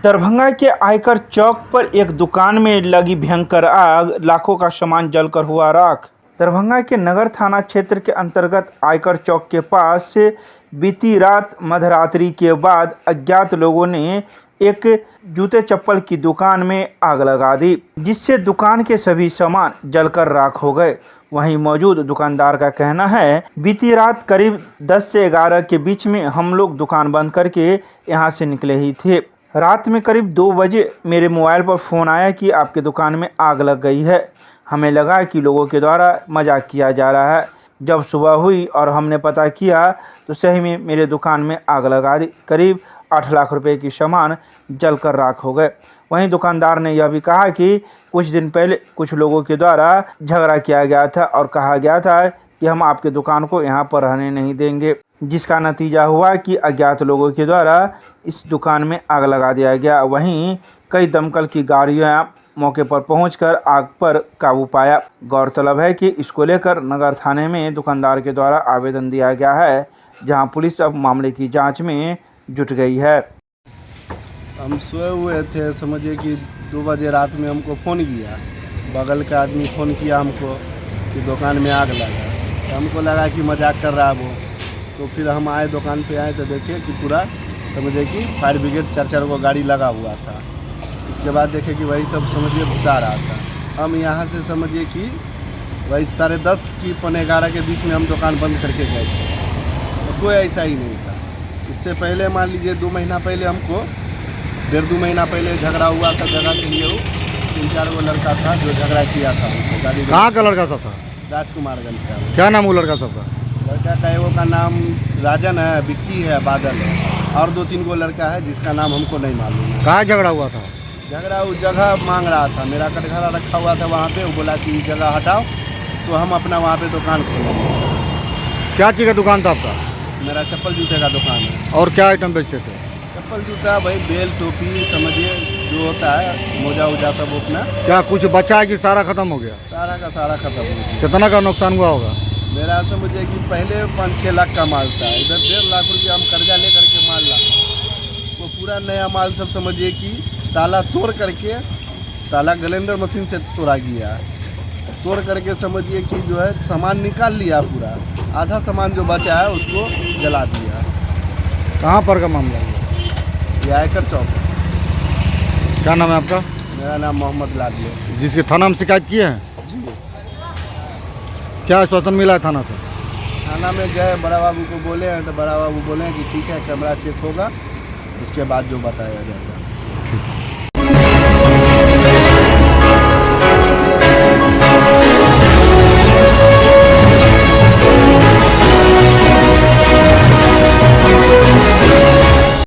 दरभंगा के आयकर चौक पर एक दुकान में लगी भयंकर आग, लाखों का सामान जलकर हुआ राख। दरभंगा के नगर थाना क्षेत्र के अंतर्गत आयकर चौक के पास बीती रात मध्यरात्रि के बाद अज्ञात लोगों ने एक जूते चप्पल की दुकान में आग लगा दी, जिससे दुकान के सभी सामान जलकर राख हो गए। वहीं मौजूद दुकानदार का कहना है, बीती रात करीब 10 से 11 के बीच में हम लोग दुकान बंद करके यहाँ से निकले ही थे। रात में करीब 2 बजे मेरे मोबाइल पर फ़ोन आया कि आपके दुकान में आग लग गई है। हमें लगा कि लोगों के द्वारा मजाक किया जा रहा है। जब सुबह हुई और हमने पता किया तो सही में मेरे दुकान में आग लगा दी। करीब 8 लाख रुपए की सामान जलकर राख हो गए। वहीं दुकानदार ने यह भी कहा कि कुछ दिन पहले कुछ लोगों के द्वारा झगड़ा किया गया था और कहा गया था कि हम आपके दुकान को यहाँ पर रहने नहीं देंगे, जिसका नतीजा हुआ कि अज्ञात लोगों के द्वारा इस दुकान में आग लगा दिया गया। वहीं कई दमकल की गाड़ियां मौके पर पहुंचकर आग पर काबू पाया। गौरतलब है कि इसको लेकर नगर थाने में दुकानदार के द्वारा आवेदन दिया गया है, जहां पुलिस अब मामले की जांच में जुट गई है। हम सोए हुए थे, समझिए कि 2 बजे रात में हमको फ़ोन किया, बगल का आदमी फ़ोन किया हमको कि दुकान में आग लगा। तो हमको लगा कि मजाक कर रहा है वो। तो फिर हम आए, दुकान पे आए तो देखे कि पूरा समझिए कि फायर ब्रिगेड 4 को गाड़ी लगा हुआ था। उसके बाद देखे कि वही सब समझिए बुता रहा था। हम यहाँ से समझिए कि वही 10:30 की 11:15 के बीच में हम दुकान बंद करके गए थे। तो कोई ऐसा ही नहीं था। इससे पहले मान लीजिए 2 महीना पहले हमको 1.5-2 महीना पहले झगड़ा हुआ था जगह के लिए। 3-4 गो लड़का था जो झगड़ा किया था हमको गाड़ी। कहाँ का लड़का सब था? राजकुमारगंज का। क्या नाम वो लड़का सब का? लड़का का एगो का नाम राजन है, विक्की है, बादल है, और 2-3 गो लड़का है जिसका नाम हमको नहीं मालूम है। कहाँ झगड़ा हुआ था? झगड़ा उस जगह मांग रहा था। मेरा कटघरा रखा हुआ था वहाँ पे। वो बोला कि जगह हटाओ, तो हम अपना वहाँ पे दुकान खोलेंगे। क्या चीज़ का दुकान था आपका? मेरा चप्पल जूते का दुकान है। और क्या आइटम बेचते थे? चप्पल जूता, भाई बेल टोपी समझिए जो होता है, मोजा उजा सब अपना। क्या कुछ बचा है कि सारा खत्म हो गया? सारा का सारा खत्म हो गया। कितना का नुकसान हुआ होगा? मेरा समझिए कि पहले 5-6 लाख का माल था। इधर 1.5 लाख रुपया हम कर्जा ले करके माल ला, वो पूरा नया माल सब समझिए कि ताला तोड़ करके, ताला ग्राइंडर मशीन से तोड़ा गया, तोड़ करके समझिए कि जो है सामान निकाल लिया पूरा। आधा सामान जो बचा है उसको जला दिया। कहाँ पर का मामला है? ये आयकर चौक। क्या नाम है आपका? मेरा नाम मोहम्मद लाडले। जिसके थाना में शिकायत किए हैं? जी। क्या आश्वासन मिला है थाना से? थाना में गए, बड़ा बाबू को बोले हैं तो बड़ा बाबू बोले हैं कि ठीक है, कैमरा चेक होगा, उसके बाद जो बताया जाएगा। ठीक है।